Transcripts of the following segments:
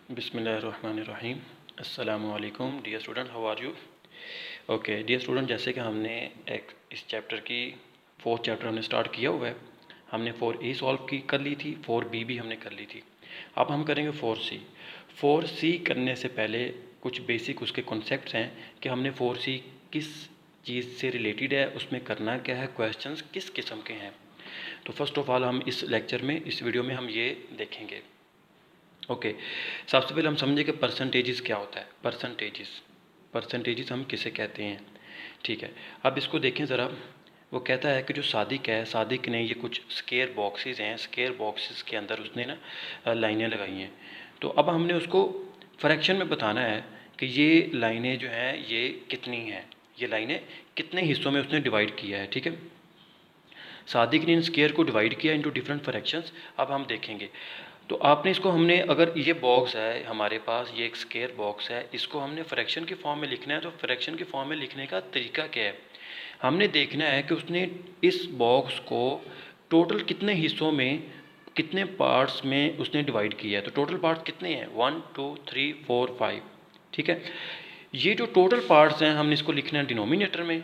बिस्मिल्लाहिर्रहमानिर्रहीम। अस्सलामु अलैकुम dear student, how are you? Okay dear student, जैसे कि हमने एक इस चैप्टर की फोर्थ चैप्टर हमने स्टार्ट किया हुआ है। हमने 4A सॉल्व की कर ली थी, 4B भी हमने कर ली थी। अब हम करेंगे 4C। 4C करने से पहले कुछ बेसिक उसके कॉन्सेप्ट्स हैं कि हमने 4C किस चीज़ से रिलेटेड है, उसमें करना क्या है, क्वेश्चंस किस किस्म के हैं। तो फर्स्ट ऑफ ऑल हम इस लेक्चर में, इस वीडियो में हम ये देखेंगे। ओके सबसे पहले हम समझें कि परसेंटेजेस क्या होता है। परसेंटेजेस हम किसे कहते हैं, ठीक है। अब इसको देखें ज़रा। वो कहता है कि जो सादिक है, सादिक ने ये कुछ स्केयर बॉक्सेस हैं, स्केयर बॉक्सेस के अंदर उसने ना लाइनें लगाई हैं। तो अब हमने उसको फ्रैक्शन में बताना है कि ये लाइनें जो हैं ये कितनी हैं, ये लाइनें कितने हिस्सों में उसने डिवाइड किया है, ठीक है। सादिक ने इन स्केयर को डिवाइड किया इनटू डिफरेंट फ्रैक्शंस। अब हम देखेंगे तो आपने इसको, हमने अगर ये बॉक्स है हमारे पास, ये एक स्केयर बॉक्स है, इसको हमने फ्रैक्शन के फॉर्म में लिखना है। तो फ्रैक्शन के फॉर्म में लिखने का तरीका क्या है, हमने देखना है कि उसने इस बॉक्स को टोटल कितने हिस्सों में, कितने पार्ट्स में उसने डिवाइड किया है। तो टोटल पार्ट्स कितने हैं, 1 2 3 4 5, ठीक है। ये जो टोटल पार्ट्स हैं हमने इसको लिखना है डिनोमिनेटर में।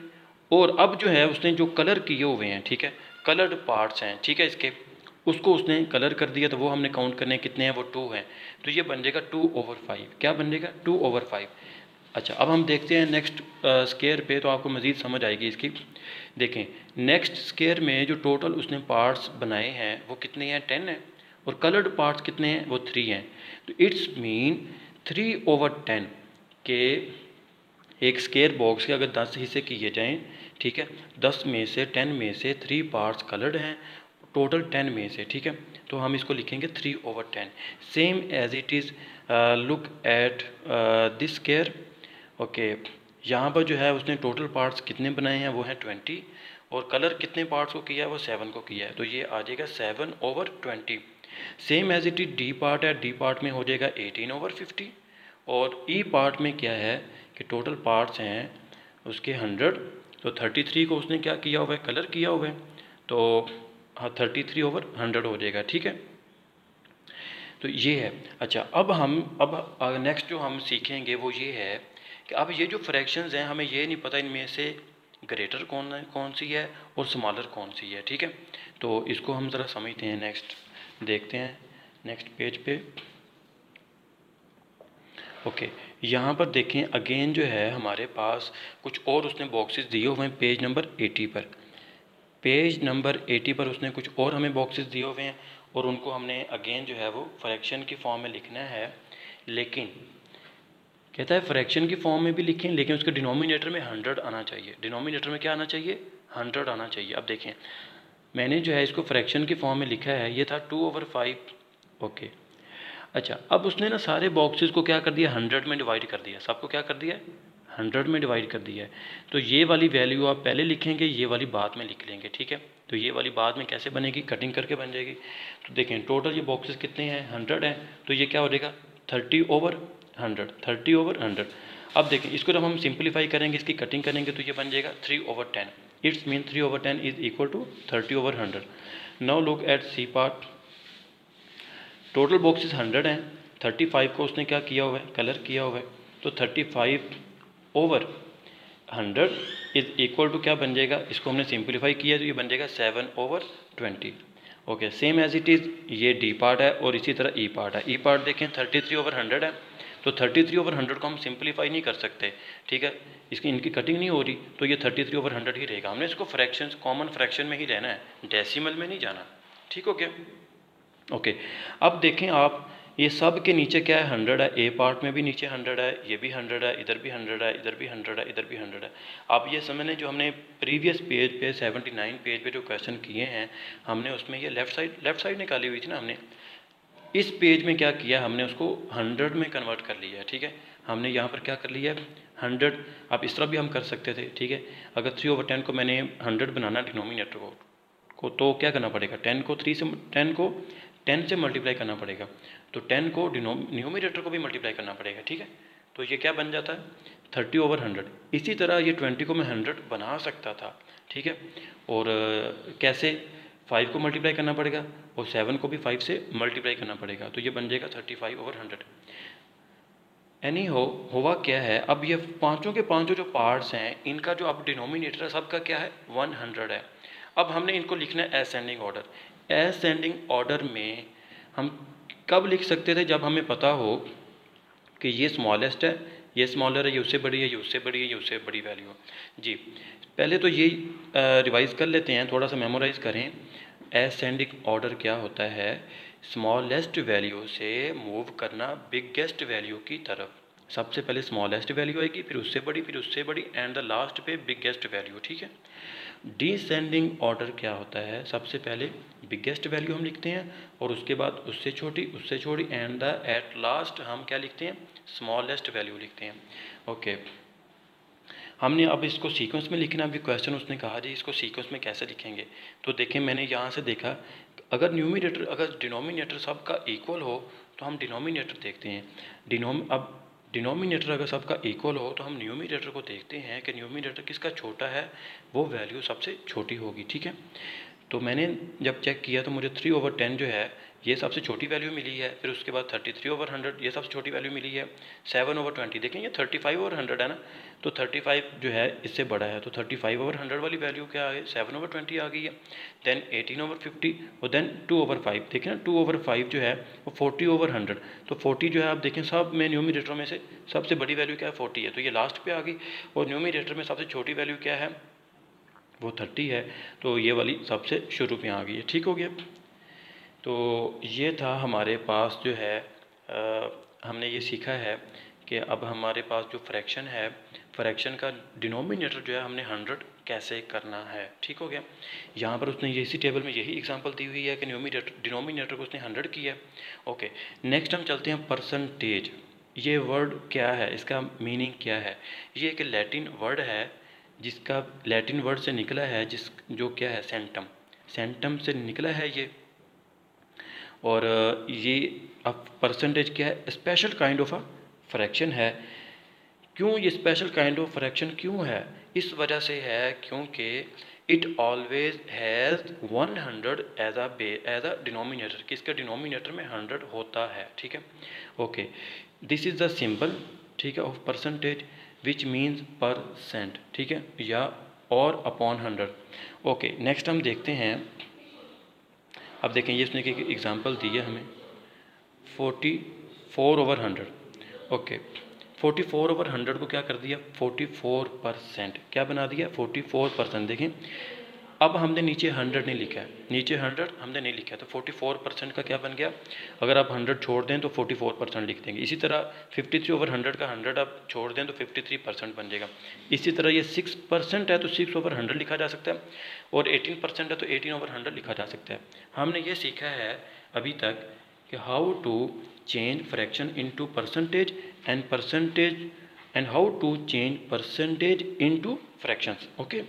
और अब जो है उसने जो कलर किए हुए हैं, ठीक है, कलर्ड पार्ट्स हैं, ठीक है, इसके उसको उसने कलर कर दिया। तो वो हमने काउंट करने कितने हैं, वो 2 हैं। तो ये बन जाएगा 2/5। क्या बन जाएगा, 2/5। अच्छा अब हम देखते हैं नेक्स्ट स्केयर पे, तो आपको मज़ीद समझ आएगी इसकी। देखें नेक्स्ट स्केयर में जो टोटल उसने पार्ट्स बनाए हैं वो कितने हैं, 10 हैं। और कलर्ड पार्ट्स कितने हैं, वो 3 हैं। तो इट्स मीन 3/10 के एक स्केयर बॉक्स के अगर 10 हिस्से किए जाएं, ठीक है, 10 में से 10 में से 3 पार्ट्स कलर्ड हैं, टोटल 10 में से, ठीक है। तो हम इसको लिखेंगे 3/10। Same as it is look at this square. Okay यहाँ पर जो है उसने टोटल पार्ट्स कितने बनाए हैं, वो हैं 20। और कलर कितने पार्ट्स को किया है, वो 7 को किया है। तो ये आ जाएगा 7/20। Same as it is D part है, डी पार्ट में हो जाएगा 18/50। और ई पार्ट में क्या है कि टोटल पार्ट्स हैं उसके 100। तो 33 को उसने क्या किया हुआ है, कलर किया हुआ है। तो हाँ 33/100 हो जाएगा, ठीक है। तो ये है। अच्छा अब नेक्स्ट जो हम सीखेंगे वो ये है कि अब ये जो फ्रैक्शंस हैं हमें ये नहीं पता इनमें से ग्रेटर कौन सी है और स्मॉलर कौन सी है, ठीक है। तो इसको हम ज़रा समझते हैं। नेक्स्ट देखते हैं नेक्स्ट पेज पे। ओके यहाँ पर देखें अगेन जो है हमारे पास कुछ और उसने बॉक्सेस दिए हुए हैं पेज नंबर 80 पर। पेज नंबर 80 पर उसने कुछ और हमें बॉक्सेस दिए हुए हैं और उनको हमने अगेन जो है वो फ्रैक्शन की फॉर्म में लिखना है। लेकिन कहता है फ्रैक्शन की फॉर्म में भी लिखें, लेकिन उसके डिनोमिनेटर में 100 आना चाहिए। डिनोमिनेटर में क्या आना चाहिए, 100 आना चाहिए। अब देखें मैंने जो है इसको फ्रैक्शन की फॉर्म में लिखा है, ये था 2/5। ओके अच्छा अब उसने ना सारे बॉक्सेस को क्या कर दिया, 100 में डिवाइड कर दिया। सबको क्या कर दिया, 100 में डिवाइड कर दिया है। तो ये वाली वैल्यू आप पहले लिखेंगे, ये वाली बाद में लिख लेंगे, ठीक है। तो ये वाली बाद में कैसे बनेगी, कटिंग करके बन जाएगी। तो देखें टोटल ये बॉक्सेस कितने हैं, 100 हैं। तो ये क्या हो जाएगा, 30/100, 30/100। अब देखें इसको जब हम सिंप्लीफाई करेंगे, इसकी कटिंग करेंगे, तो ये बन जाएगा 3/10। It's mean 3/10 is equal to 30/100। Now look at C part. Total boxes 100 हैं, 35 को उसने क्या किया हुआ है, कलर किया हुआ है। तो 35/100 इज इक्वल टू क्या बन जाएगा, इसको हमने सिंप्लीफाई किया तो ये बन जाएगा 7/20। Okay same as it is ये डी पार्ट है और इसी तरह ई पार्ट है। ई पार्ट देखें 33/100 है। तो 33/100 को हम सिंप्लीफाई नहीं कर सकते, ठीक है, इसकी इनकी कटिंग नहीं हो रही। तो ये 33/100 ही रहेगा। हमने इसको फ्रैक्शन, कॉमन फ्रैक्शन में ही रहना है, डेसिमल में नहीं जाना, ठीक हो गया। ओके अब देखें आप, ये सब के नीचे क्या है, 100 है। ए पार्ट में भी नीचे 100 है, ये भी 100 है, इधर भी 100 है, इधर भी 100 है, इधर भी 100 है। आप ये समझने जो हमने प्रीवियस पेज पे 79 पेज पे जो क्वेश्चन किए हैं, हमने उसमें ये लेफ़्ट साइड निकाली हुई थी ना हमने। इस पेज में क्या किया, हमने उसको 100 में कन्वर्ट कर लिया है, ठीक है। हमने यहाँ पर क्या कर लिया है, 100। आप इस तरह भी हम कर सकते थे, ठीक है। अगर 3/10 को मैंने 100 बनाना डिनोमिनेटर को तो क्या करना पड़ेगा, 10 से मल्टीप्लाई करना पड़ेगा। तो 10 को न्यूमरेटर को भी मल्टीप्लाई करना पड़ेगा, ठीक है। तो ये क्या बन जाता है, 30/100। इसी तरह ये 20 को मैं 100 बना सकता था, ठीक है। और कैसे, 5 को मल्टीप्लाई करना पड़ेगा और 7 को भी 5 से मल्टीप्लाई करना पड़ेगा, तो ये बन जाएगा 35/100। एनी हुआ क्या है, अब ये पांचों के पांचों जो पार्ट्स हैं इनका जो अब डिनोमिनेटर है सबका क्या है 100 है। अब हमने इनको लिखना है असेंडिंग ऑर्डर। असेंडिंग ऑर्डर में हम कब लिख सकते थे, जब हमें पता हो कि ये स्मॉलेस्ट है, ये स्मॉलर है, ये उससे बड़ी है, ये उससे बड़ी है, ये उससे बड़ी वैल्यू है। जी पहले तो ये रिवाइज़ कर लेते हैं, थोड़ा सा मेमोराइज़ करें। असेंडिंग ऑर्डर क्या होता है, स्मॉलेस्ट वैल्यू से मूव करना बिगेस्ट वैल्यू की तरफ। सबसे पहले स्मॉलेस्ट वैल्यू आएगी, फिर उससे बड़ी, फिर उससे बड़ी, एंड द लास्ट पे बिगेस्ट वैल्यू, ठीक है। डिसेंडिंग ऑर्डर क्या होता है, सबसे पहले बिगेस्ट वैल्यू हम लिखते हैं और उसके बाद उससे छोटी एंड द एट लास्ट हम क्या लिखते हैं, स्मॉलेस्ट वैल्यू लिखते हैं। ओके हमने अब इसको सीक्वेंस में लिखना, अभी क्वेश्चन उसने कहा जी इसको सीक्वेंस में कैसे लिखेंगे, तो देखें मैंने यहाँ से देखा अगर न्यूमिनेटर अगर डिनोमिनेटर सबका इक्वल हो तो हम डिनोमिनेटर देखते हैं। अब डिनोमिनेटर अगर सबका इक्वल हो तो हम न्यूमिनेटर को देखते हैं कि न्यूमिनेटर किसका छोटा है, वो वैल्यू सबसे छोटी होगी, ठीक है। तो मैंने जब चेक किया तो मुझे 3/10 जो है ये सबसे छोटी वैल्यू मिली है, फिर उसके बाद 33/100 ये सबसे छोटी वैल्यू मिली है, 7/20 देखें ये 35/100 है ना, तो 35 जो है इससे बड़ा है, तो 35/100 वाली वैल्यू क्या आ गई 7/20 आ गई है। देन 18/50 और देन 2/5 देखें ना, 2/5 जो है वो 40/100, तो 40 जो है आप देखें सब में न्यूमिनेटर में से सबसे बड़ी वैल्यू क्या है 40 है, तो ये लास्ट पे आ गई, और न्यूमिनेटर में सबसे छोटी वैल्यू क्या है वो 30 है, तो ये वाली सबसे शुरू में आ गई है, ठीक हो गया। तो ये था हमारे पास जो है हमने ये सीखा है कि अब हमारे पास जो फ्रैक्शन है, फ्रैक्शन का डिनोमिनेटर जो है हमने 100 कैसे करना है, ठीक हो गया। यहाँ पर उसने इसी टेबल में यही एग्जांपल दी हुई है कि डिनोमिनेटर को उसने 100 किया। ओके नेक्स्ट हम चलते हैं परसेंटेज। ये वर्ड क्या है, इसका मीनिंग क्या है, ये एक लैटिन वर्ड है जिसका लैटिन वर्ड से निकला है जो क्या है सेंटम, सेंटम से निकला है ये। और ये अब परसेंटेज क्या है, special kind of a fraction है। क्यों ये स्पेशल काइंड ऑफ फ्रैक्शन क्यों है, इस वजह से है क्योंकि it always has 100 as a denominator, किसका डिनोमिनेटर में 100 होता है, ठीक है। Okay this is the symbol, ठीक है, of percentage which means percent, ठीक है, या और अपॉन 100। ओके नेक्स्ट हम देखते हैं, अब देखें ये उसने एक एग्जांपल दी है हमें 44/100। ओके 44/100 को क्या कर दिया 44%, क्या बना दिया 44%। देखें अब हमने नीचे 100 नहीं लिखा है, नीचे 100 हमने नहीं लिखा है, तो 44% का क्या बन गया, अगर आप 100 छोड़ दें तो 44% लिख देंगे। इसी तरह 53/100 का 100 आप छोड़ दें तो 53% बन जाएगा। इसी तरह ये 6% है तो 6/100 लिखा जा सकता है, और 18% है तो 18/100 लिखा जा सकता है। हमने ये सीखा है अभी तक कि how to change fraction into percentage and how to change percentage into fractions. Okay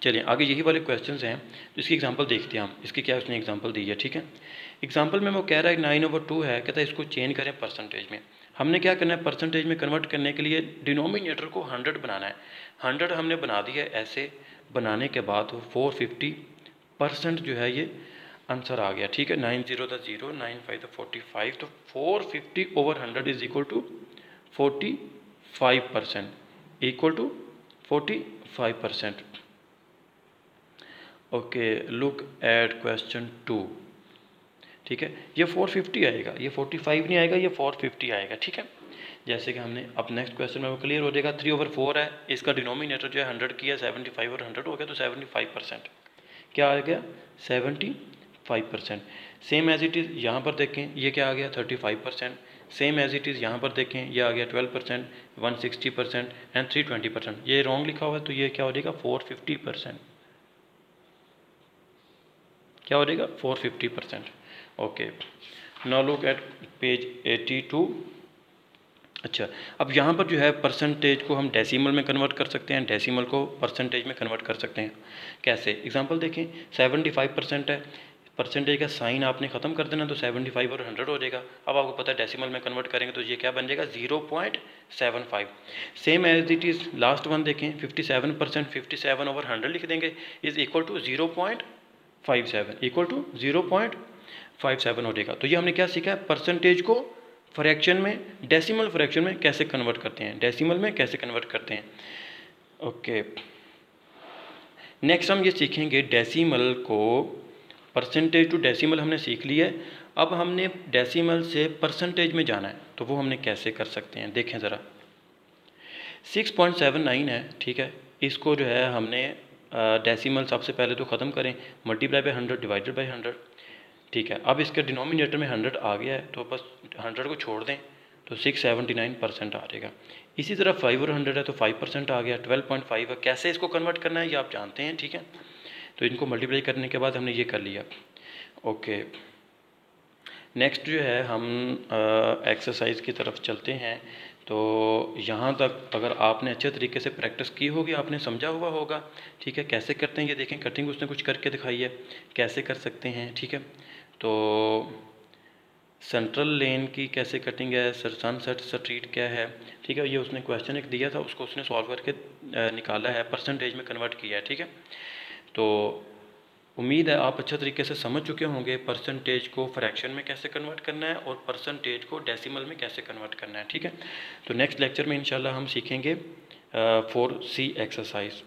चलिए आगे यही वाले क्वेश्चंस हैं, तो इसकी एग्जांपल देखते हैं हम, इसकी क्या उसने एग्जांपल दी है, ठीक है। एग्जांपल में वो कह रहा है 9/2 है, कहता है इसको चेंज करें परसेंटेज में। हमने क्या करना है, परसेंटेज में कन्वर्ट करने के लिए डिनोमिनेटर को 100 बनाना है। 100 हमने बना दिया है, ऐसे बनाने के बाद 450% जो है ये आंसर आ गया, ठीक है। 9 0 द 0, 9 5 द 45, तो 450/100 is equal to 45%, equal to 45%। Okay look at question 2, ठीक है, ये 450 आएगा, ये 45 नहीं आएगा, ये 450 आएगा, ठीक है। जैसे कि हमने अब नेक्स्ट क्वेश्चन में वो क्लियर हो जाएगा। 3/4 है, इसका डिनोमिनेटर जो है 100 किया, 75 और 100 हो गया, तो 75% क्या आ गया 75%। सेम एज इट इज़ यहाँ पर देखें, ये क्या आ गया 35%। सेम एज इट इज़ यहाँ पर देखें, ये आ गया 12%, 160% एंड 320%। ये रॉन्ग लिखा हुआ है, तो ये क्या हो जाएगा 450%, क्या हो जाएगा 450%। Okay now look eight page 82। अच्छा अब यहाँ पर जो है परसेंटेज को हम डेसिमल में कन्वर्ट कर सकते हैं, डेसिमल को परसेंटेज में कन्वर्ट कर सकते हैं। कैसे, एग्जांपल देखें 75% है, परसेंटेज का साइन आपने ख़त्म कर देना तो 75 और 100 हो जाएगा। अब आपको पता है डेसिमल में कन्वर्ट करेंगे तो ये क्या बन जाएगा 0.75। Same as it is last one देखें 57%, 57/100 लिख देंगे is equal to 0.75। 0.57 equal to 0.57 हो जाएगा। तो ये हमने क्या सीखा है, परसेंटेज को फ्रैक्शन में, डेसिमल फ्रैक्शन में कैसे कन्वर्ट करते हैं, डेसिमल में कैसे कन्वर्ट करते हैं। ओके, नेक्स्ट हम ये सीखेंगे डेसिमल को, परसेंटेज टू डेसिमल हमने सीख लिया है। अब हमने डेसिमल से परसेंटेज में जाना है, तो वो हमने कैसे कर सकते हैं, देखें ज़रा। 6.79 है, ठीक है, इसको जो है हमने डेसिमल सबसे पहले तो ख़त्म करें, मल्टीप्लाई बाई 100 डिवाइडेड बाई 100, ठीक है। अब इसके डिनोमिनेटर में 100 आ गया है, तो बस 100 को छोड़ दें तो 679% आ जाएगा। इसी तरह 5 और 100 है तो 5% आ गया, 12.5 है। कैसे इसको कन्वर्ट करना है ये आप जानते हैं, ठीक है। तो इनको मल्टीप्लाई करने के बाद हमने ये कर लिया। ओके, नेक्स्ट जो है हम एक्सरसाइज की तरफ चलते हैं। तो यहाँ तक अगर आपने अच्छे तरीके से प्रैक्टिस की होगी, आपने समझा हुआ होगा, ठीक है। कैसे करते हैं ये देखें, कटिंग उसने कुछ करके दिखाई है, कैसे कर सकते हैं, ठीक है। तो सेंट्रल लेन की कैसे कटिंग है, सनसेट स्ट्रीट क्या है, ठीक है। ये उसने क्वेश्चन एक दिया था, उसको उसने सॉल्व करके निकाला है, परसेंटेज में कन्वर्ट किया है, ठीक है। तो उम्मीद है आप अच्छे तरीके से समझ चुके होंगे परसेंटेज को फ्रैक्शन में कैसे कन्वर्ट करना है और परसेंटेज को डेसिमल में कैसे कन्वर्ट करना है, ठीक है। तो नेक्स्ट लेक्चर में इंशाल्लाह हम सीखेंगे 4C एक्सरसाइज।